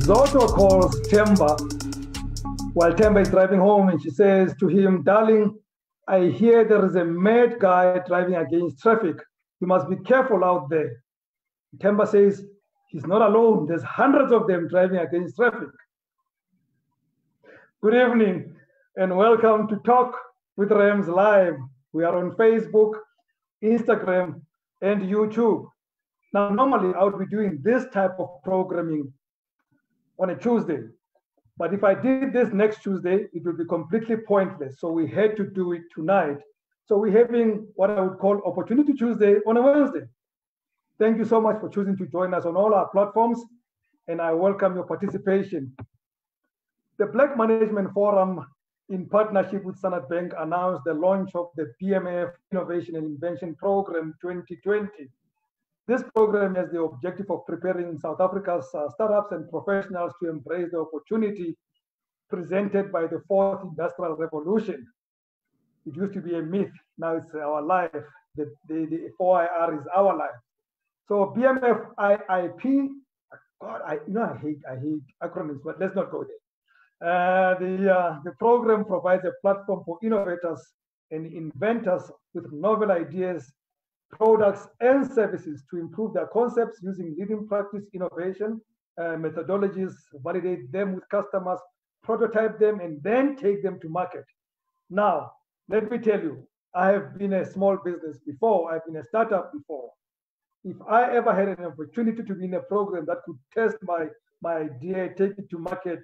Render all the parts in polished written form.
Zoto calls Temba while Temba is driving home, and she says to him, "Darling, I hear there is a mad guy driving against traffic. You must be careful out there." Temba says, "He's not alone. There's hundreds of them driving against traffic." Good evening and welcome to Talk with Rams Live. We are on Facebook, Instagram, and YouTube. Now, normally I would be doing this type of programming on a Tuesday. But if I did this next Tuesday, it would be completely pointless. So we had to do it tonight. So we're having what I would call Opportunity Tuesday on a Wednesday. Thank you so much for choosing to join us on all our platforms, and I welcome your participation. The Black Management Forum, in partnership with Standard Bank, announced the launch of the BMF Innovation and Invention Program 2020. This program has the objective of preparing South Africa's startups and professionals to embrace the opportunity presented by the fourth industrial revolution. It used to be a myth, now it's our life. The 4IR is our life. So BMF IIP, God, I hate acronyms, but let's not go there. The program provides a platform for innovators and inventors with novel ideas, products, and services to improve their concepts using leading practice innovation methodologies, validate them with customers, prototype them, and then take them to market. Now, let me tell you, I have been a small business before, I've been a startup before. If I ever had an opportunity to be in a program that could test my idea, take it to market,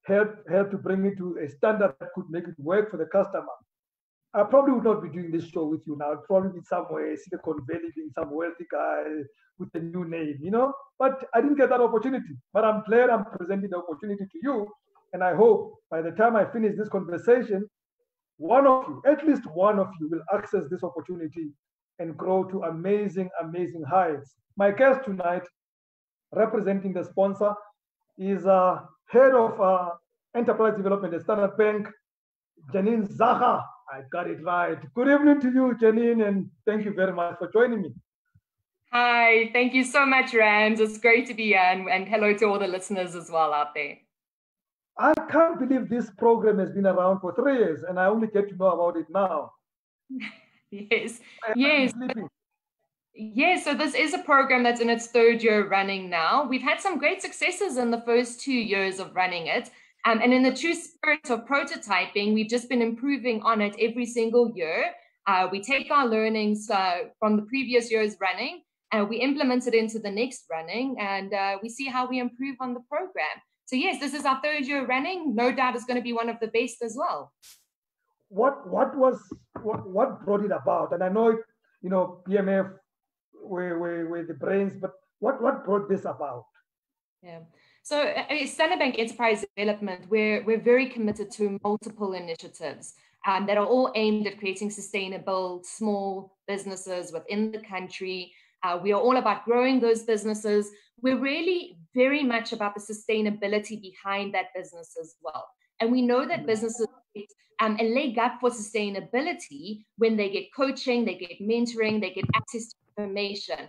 help to bring it to a standard that could make it work for the customer, I probably would not be doing this show with you now. I'd probably be somewhere, Silicon Valley, being some wealthy guy with a new name, But I didn't get that opportunity. But I'm glad I'm presenting the opportunity to you. And I hope by the time I finish this conversation, one of you, at least one of you, will access this opportunity and grow to amazing, amazing heights. My guest tonight, representing the sponsor, is Head of Enterprise Development at Standard Bank, Jenine Zachar. I got it right. Good evening to you, Jenine, and thank you very much for joining me. Hi, thank you so much, Rams. It's great to be here, and hello to all the listeners as well out there. I can't believe this program has been around for 3 years, and I only get to know about it now. Yes. Yes, so this is a program that's in its third year running now. We've had some great successes in the first 2 years of running it. And in the true spirit of prototyping, we've just been improving on it every single year. We take our learnings from the previous year's running, and we implement it into the next running, and we see how we improve on the program. So yes, this is our third year running. No doubt it's going to be one of the best as well. What brought it about? And I know, BMF were the brains, but what brought this about? Yeah. So Standard Bank Enterprise Development, we're very committed to multiple initiatives that are all aimed at creating sustainable small businesses within the country. We are all about growing those businesses. We're really very much about the sustainability behind that business as well. And we know that businesses get a leg up for sustainability when they get coaching, they get mentoring, they get access to information.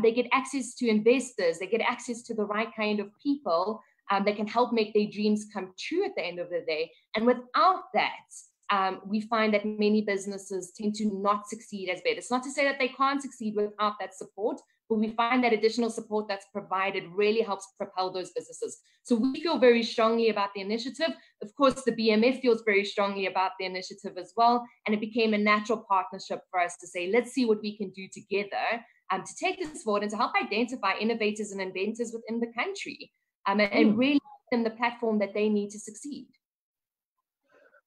They get access to investors, they get access to the right kind of people that can help make their dreams come true at the end of the day. And without that, we find that many businesses tend to not succeed as bad. It's not to say that they can't succeed without that support, but we find that additional support that's provided really helps propel those businesses. So we feel very strongly about the initiative. Of course, the BMF feels very strongly about the initiative as well. And it became a natural partnership for us to say, let's see what we can do together to take this forward and to help identify innovators and inventors within the country and really give them the platform that they need to succeed.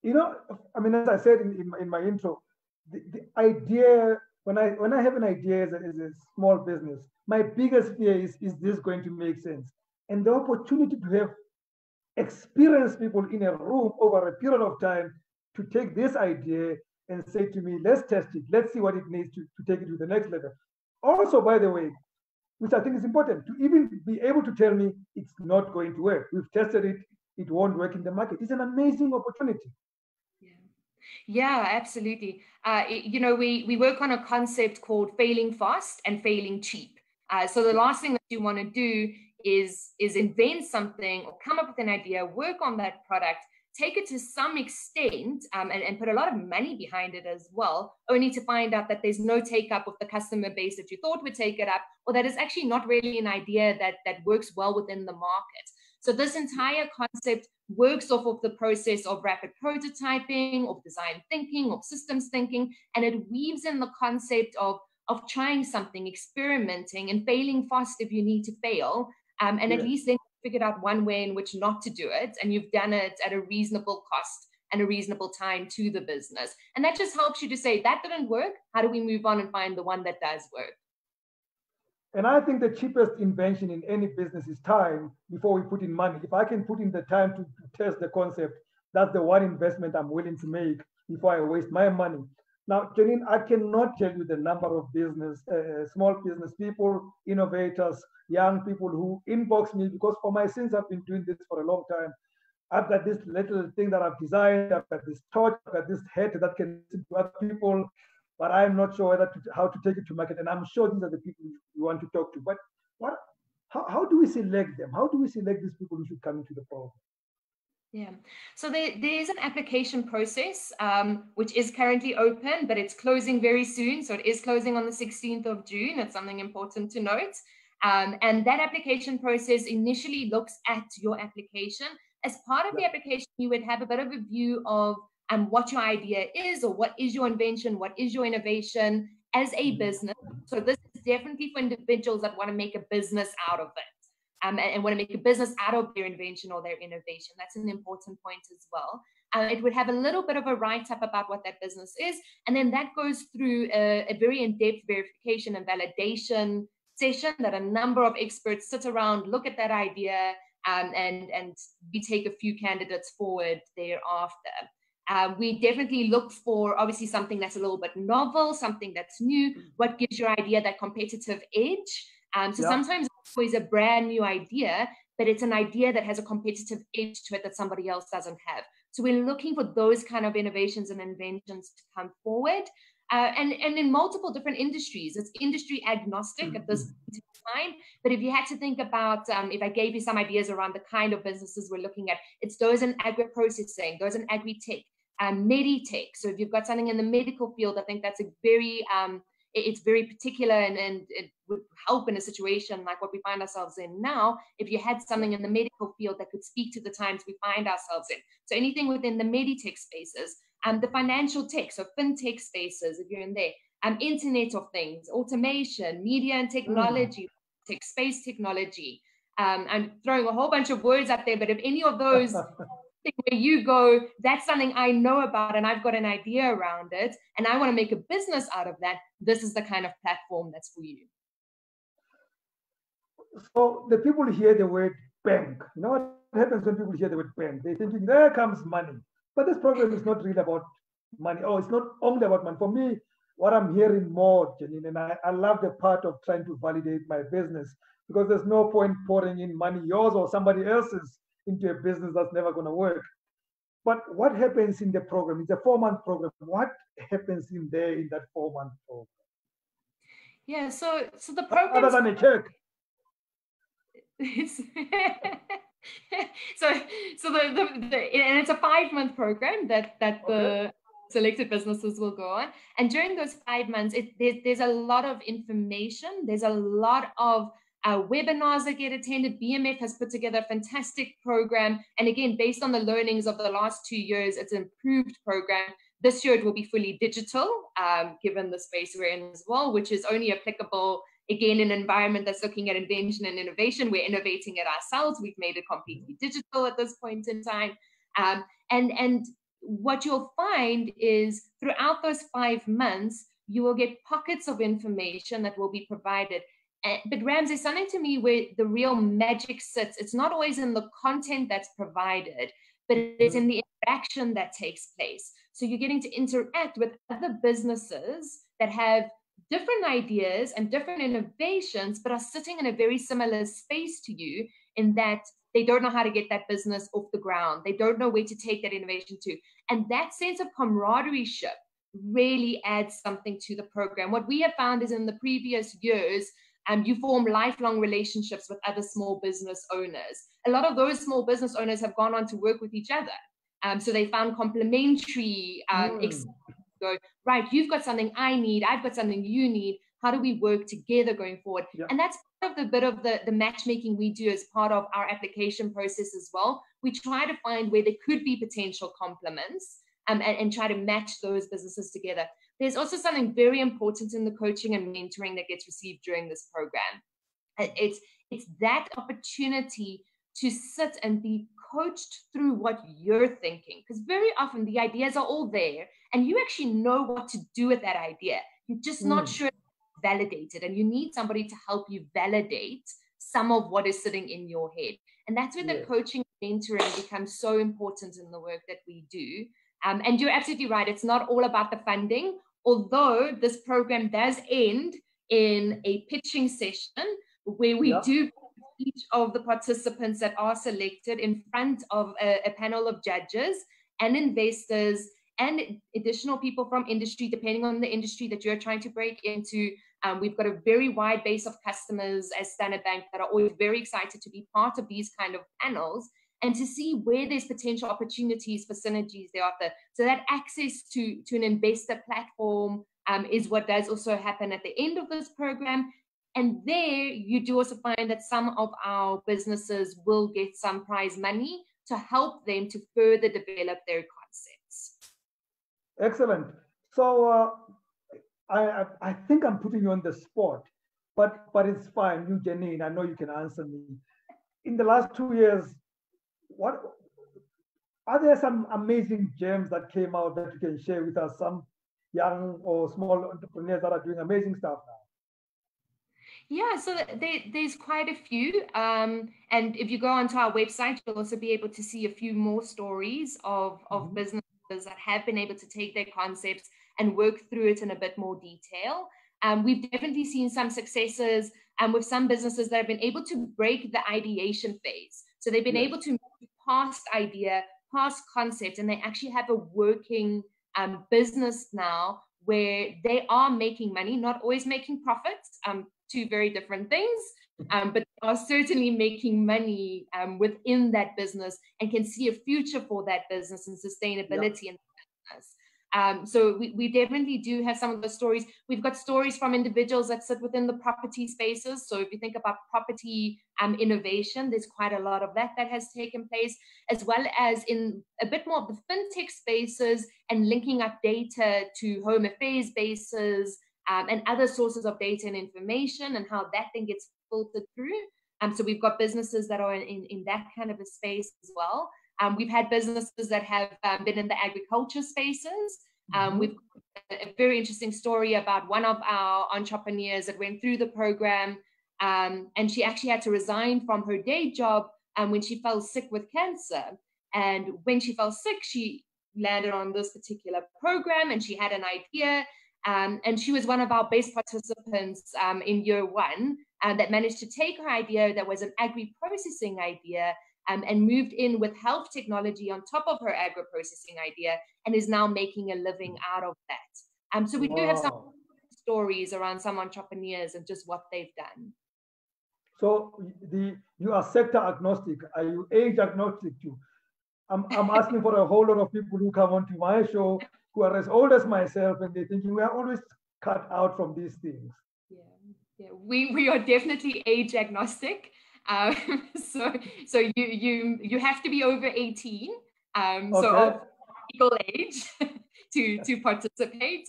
As I said in my intro, the idea, when I have an idea as a small business, my biggest fear is this going to make sense? And the opportunity to have experienced people in a room over a period of time to take this idea and say to me, let's test it, let's see what it needs to take it to the next level. Also, by the way, which I think is important, to even be able to tell me it's not going to work. We've tested it, it won't work in the market. It's an amazing opportunity. Yeah, absolutely. We work on a concept called failing fast and failing cheap. So the last thing that you want to do is invent something or come up with an idea, work on that product, take it to some extent, and put a lot of money behind it as well, only to find out that there's no take up of the customer base that you thought would take it up, or that it's actually not really an idea that works well within the market. So this entire concept works off of the process of rapid prototyping, of design thinking, of systems thinking, and it weaves in the concept of trying something, experimenting, and failing fast if you need to fail. And at least then figured out one way in which not to do it, and you've done it at a reasonable cost and a reasonable time to the business. And that just helps you to say, that didn't work. How do we move on and find the one that does work? And I think the cheapest invention in any business is time before we put in money. If I can put in the time to test the concept, that's the one investment I'm willing to make before I waste my money. Now, Jenine, I cannot tell you the number of small business people, innovators, young people who inbox me, because for my sins, I've been doing this for a long time. I've got this little thing that I've designed, I've got this torch, I've got this head that can listen to other people, but I'm not sure how to take it to market. And I'm sure these are the people you want to talk to. But how do we select them? How do we select these people who should come into the program? Yeah, so there's an application process, which is currently open, but it's closing very soon. So it is closing on the 16th of June. It's something important to note. And that application process initially looks at your application. As part of the application, you would have a bit of a view of what your idea is, or what is your invention, what is your innovation as a business. So this is definitely for individuals that want to make a business out of it. And want to make a business out of their invention or their innovation. That's an important point as well. It would have a little bit of a write-up about what that business is, and then that goes through a very in-depth verification and validation session that a number of experts sit around, look at that idea, and we take a few candidates forward thereafter. We definitely look for, obviously, something that's a little bit novel, something that's new, what gives your idea that competitive edge. Sometimes it's always a brand new idea, but it's an idea that has a competitive edge to it that somebody else doesn't have. So we're looking for those kind of innovations and inventions to come forward. And in multiple different industries. It's industry agnostic at this time. But if you had to think about, if I gave you some ideas around the kind of businesses we're looking at, it's those in agri-processing, those in agri-tech, meditech. So if you've got something in the medical field, I think that's a very... it's very particular, and it would help in a situation like what we find ourselves in now, if you had something in the medical field that could speak to the times we find ourselves in. So anything within the meditech spaces, the financial tech, so fintech spaces, if you're in there, Internet of Things, automation, media and technology, tech, space technology. I'm throwing a whole bunch of words up there, but if any of those where you go, that's something I know about and I've got an idea around it and I want to make a business out of that, this is the kind of platform that's for you. So the people hear the word bank. You know what happens when people hear the word bank? They're thinking, there comes money. But this program is not really about money. Oh, it's not only about money. For me, what I'm hearing more, Jenine, and I love the part of trying to validate my business, because there's no point pouring in money, yours or somebody else's, into a business that's never going to work. But what happens in the program? It's a 4-month program. What happens in there in that 4-month program? Yeah, so the program, other than a check. And it's a 5-month program that the selected businesses will go on, and during those 5 months, there's a lot of information. There's a lot of webinars that get attended. BMF has put together a fantastic program, and again, based on the learnings of the last 2 years, it's an improved program. This year it will be fully digital, given the space we're in as well, which is only applicable again in an environment that's looking at invention and innovation. We're innovating it ourselves. We've made it completely digital at this point in time, and what you'll find is throughout those 5 months, you will get pockets of information that will be provided. But Rams, there's something to me where the real magic sits. It's not always in the content that's provided, but it's in the interaction that takes place. So you're getting to interact with other businesses that have different ideas and different innovations, but are sitting in a very similar space to you, in that they don't know how to get that business off the ground. They don't know where to take that innovation to. And that sense of camaraderie really adds something to the program. What we have found is in the previous years, You form lifelong relationships with other small business owners. A lot of those small business owners have gone on to work with each other. So they found complementary go, right, you've got something I need, I've got something you need. How do we work together going forward? Yeah. And that's part of the bit of the matchmaking we do as part of our application process as well. We try to find where there could be potential complements and try to match those businesses together. There's also something very important in the coaching and mentoring that gets received during this program. It's that opportunity to sit and be coached through what you're thinking, because very often the ideas are all there and you actually know what to do with that idea. You're just not sure it's validated, and you need somebody to help you validate some of what is sitting in your head. And that's where the coaching and mentoring becomes so important in the work that we do. And you're absolutely right. It's not all about the funding, although this program does end in a pitching session where we do each of the participants that are selected in front of a panel of judges and investors and additional people from industry, depending on the industry that you're trying to break into. We've got a very wide base of customers as Standard Bank that are always very excited to be part of these kind of panels and to see where there's potential opportunities for synergies thereafter. So that access to an investor platform is what does also happen at the end of this program. And there you do also find that some of our businesses will get some prize money to help them to further develop their concepts. Excellent. So I think I'm putting you on the spot, but it's fine. You, Jenine, I know you can answer me. In the last 2 years, what are there some amazing gems that came out that you can share with us? Some young or small entrepreneurs that are doing amazing stuff now. Yeah, so there's quite a few. And if you go onto our website, you'll also be able to see a few more stories of businesses that have been able to take their concepts and work through it in a bit more detail. We've definitely seen some successes with some businesses that have been able to break the ideation phase. So they've been able to move past idea, past concept, and they actually have a working business now where they are making money, not always making profits, two very different things, but are certainly making money within that business and can see a future for that business and sustainability in the business. So we definitely do have some of those stories. We've got stories from individuals that sit within the property spaces. So if you think about property innovation, there's quite a lot of that has taken place, as well as in a bit more of the fintech spaces and linking up data to home affairs bases and other sources of data and information and how that then gets filtered through. So we've got businesses that are in that kind of a space as well. We've had businesses that have been in the agriculture spaces. We've got a very interesting story about one of our entrepreneurs that went through the program, and she actually had to resign from her day job when she fell sick with cancer. And when she fell sick, she landed on this particular program and she had an idea. And she was one of our best participants in year one that managed to take her idea that was an agri-processing idea and moved in with health technology on top of her agro-processing idea and is now making a living out of that. So we do have some stories around some entrepreneurs and just what they've done. So you are sector agnostic. Are you age agnostic too? I'm asking for a whole lot of people who come onto my show who are as old as myself and they're thinking we are always cut out from these things. Yeah, we are definitely age agnostic. So you have to be over 18, so of legal age to participate.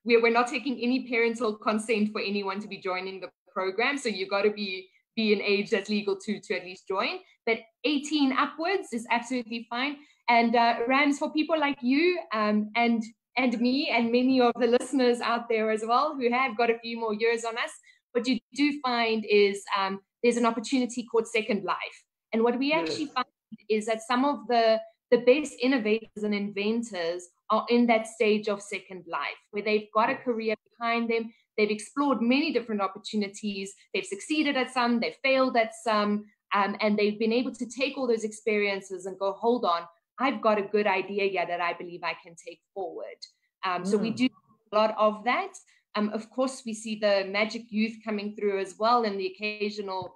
We're not taking any parental consent for anyone to be joining the program, so you got to be an age that's legal to at least join. But 18 upwards is absolutely fine. And Rams, for people like you and me and many of the listeners out there as well who have got a few more years on us, what you do find is there's an opportunity called Second Life. And what we actually find is that some of the best innovators and inventors are in that stage of Second Life, where they've got a career behind them, they've explored many different opportunities, they've succeeded at some, they've failed at some, and they've been able to take all those experiences and go, hold on, I've got a good idea here that I believe I can take forward. So we do a lot of that. Of course, we see the magic youth coming through as well, and the occasional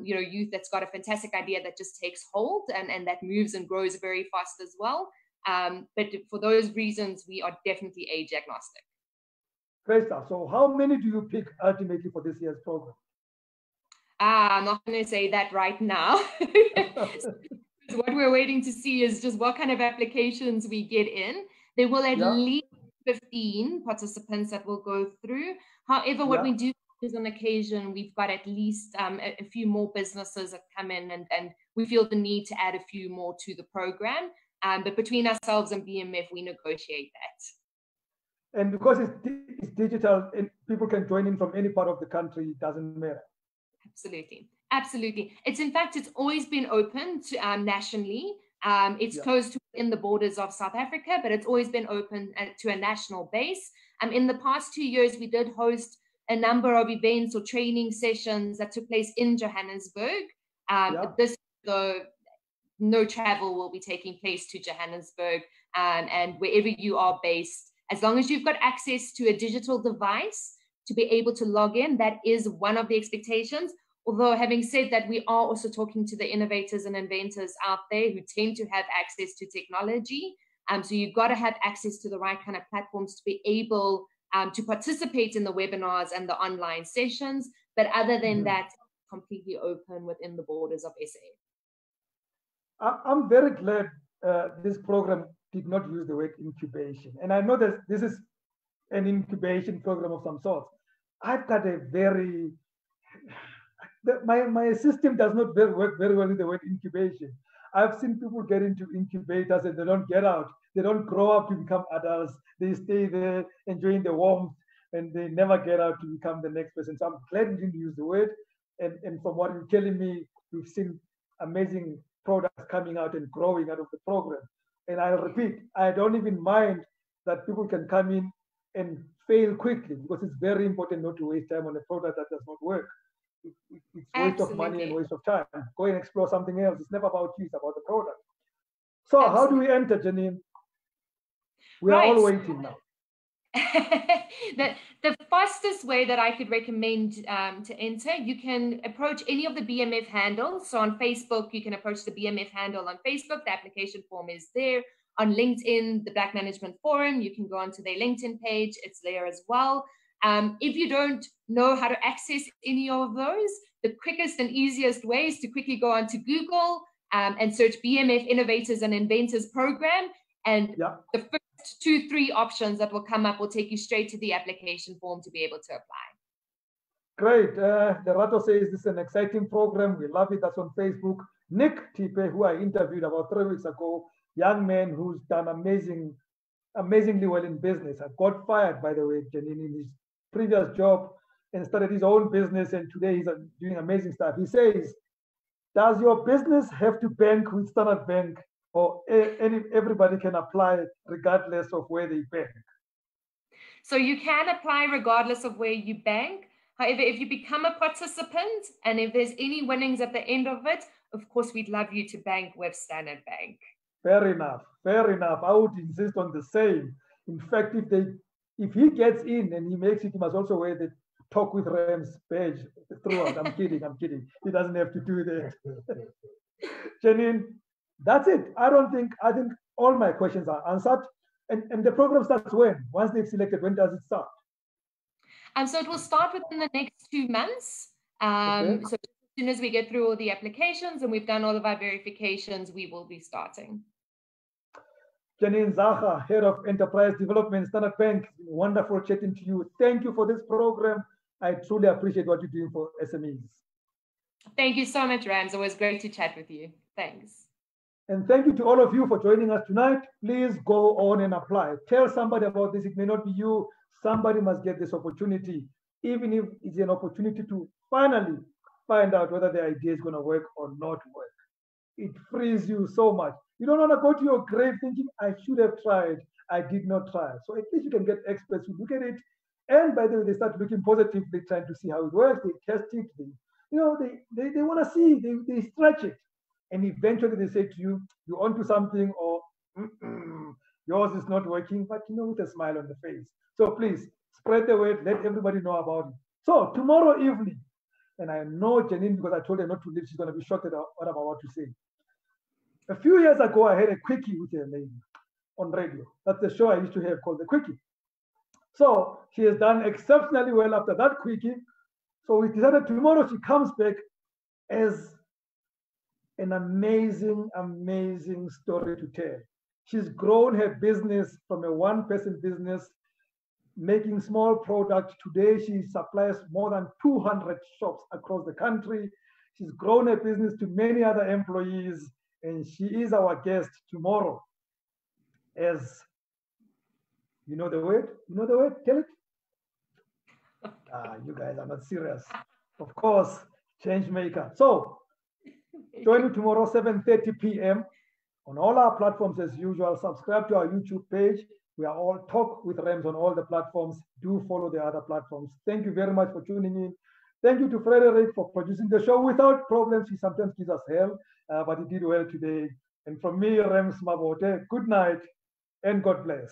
youth that's got a fantastic idea that just takes hold and that moves and grows very fast as well. But for those reasons, we are definitely age agnostic. Great stuff. So how many do you pick ultimately for this year's program? I'm not going to say that right now. So what we're waiting to see is just what kind of applications we get in. There will at least 15 participants that will go through. However, what we do is on occasion, we've got at least a few more businesses that come in and we feel the need to add a few more to the program. But between ourselves and BMF, we negotiate that. And because it's digital and people can join in from any part of the country, it doesn't matter. Absolutely. Absolutely. It's always been open to nationally. It's closed within the borders of South Africa, but it's always been open to a national base. In the past 2 years, we did host a number of events or training sessions that took place in Johannesburg. This, though, no travel will be taking place to Johannesburg, and wherever you are based, as long as you've got access to a digital device to be able to log in, that is one of the expectations. Although having said that, we are also talking to the innovators and inventors out there who tend to have access to technology. So you've got to have access to the right kind of platforms to be able to participate in the webinars and the online sessions. But other than that, completely open within the borders of SA. I'm very glad this program did not use the word incubation. And I know that this is an incubation program of some sort. I've got a very, my system does not work very well with the word incubation. I've seen people get into incubators and they don't get out. They don't grow up to become adults. They stay there enjoying the warmth and they never get out to become the next person. So I'm glad you didn't use the word. And from what you're telling me, we've seen amazing products coming out and growing out of the program. And I'll repeat, I don't even mind that people can come in and fail quickly, because it's very important not to waste time on a product that does not work. It's waste of money and waste of time. Go and explore something else. It's never about you, it's about the product. So how do we enter, Jenine? We are all waiting now. The fastest way that I could recommend to enter, you can approach any of the BMF handles. So on Facebook, you can approach the BMF handle on Facebook. The application form is there. On LinkedIn, the Black Management Forum, you can go onto their LinkedIn page. It's there as well. If you don't know how to access any of those, the quickest and easiest way is to quickly go onto Google and search BMF Innovators and Inventors Program. And the first 2-3 options that will come up will take you straight to the application form to be able to apply. Great. Lerato says this is an exciting program. We love it. That's on Facebook. Nick Tipe, who I interviewed about 3 weeks ago, young man who's done amazingly well in business. I got fired, by the way, Jenine, in his previous job and started his own business. And today he's doing amazing stuff. He says, does your business have to bank with Standard Bank, or everybody can apply regardless of where they bank? So you can apply regardless of where you bank. However, if you become a participant and if there's any winnings at the end of it, of course, we'd love you to bank with Standard Bank. Fair enough. Fair enough. I would insist on the same. In fact, if he gets in and he makes it, he must also wear the Talk with Rams badge throughout. I'm kidding. He doesn't have to do that. Jenine, that's it. I think all my questions are answered. And the program starts when? Once they've selected, when does it start? So it will start within the next 2 months. So as soon as we get through all the applications and we've done all of our verifications, we will be starting. Jenine Zachar, Head of Enterprise Development, Standard Bank. Wonderful chatting to you. Thank you for this program. I truly appreciate what you're doing for SMEs. Thank you so much, Rams. It was great to chat with you. Thanks. And thank you to all of you for joining us tonight. Please go on and apply. Tell somebody about this. It may not be you. Somebody must get this opportunity, even if it's an opportunity to finally find out whether the idea is going to work or not work. It frees you so much. You don't want to go to your grave thinking, I should have tried. I did not try. So at least you can get experts who look at it. And by the way, they start looking positively, trying to see how it works. They test it. They want to see, they stretch it. And eventually they say to you, you're onto something, or yours is not working, but with a smile on the face. So please spread the word, let everybody know about it. So tomorrow evening, and I know Jenine, because I told her not to leave, she's going to be shocked at what I'm about to say. A few years ago, I had a quickie with a lady on radio. That's the show I used to have called The Quickie. So she has done exceptionally well after that quickie. So we decided tomorrow she comes back as an amazing, amazing story to tell. She's grown her business from a one-person business, making small products. Today, she supplies more than 200 shops across the country. She's grown her business to many other employees, and she is our guest tomorrow. As you know the word? You know the word? Tell it. You guys are not serious. Of course, change maker. So join me tomorrow, 7:30 p.m. on all our platforms as usual. Subscribe to our YouTube page. We are all Talk with Rams on all the platforms. Do follow the other platforms. Thank you very much for tuning in. Thank you to Frederick for producing the show without problems. He sometimes gives us hell, but he did well today. And from me, Rams Mabote, good night and God bless.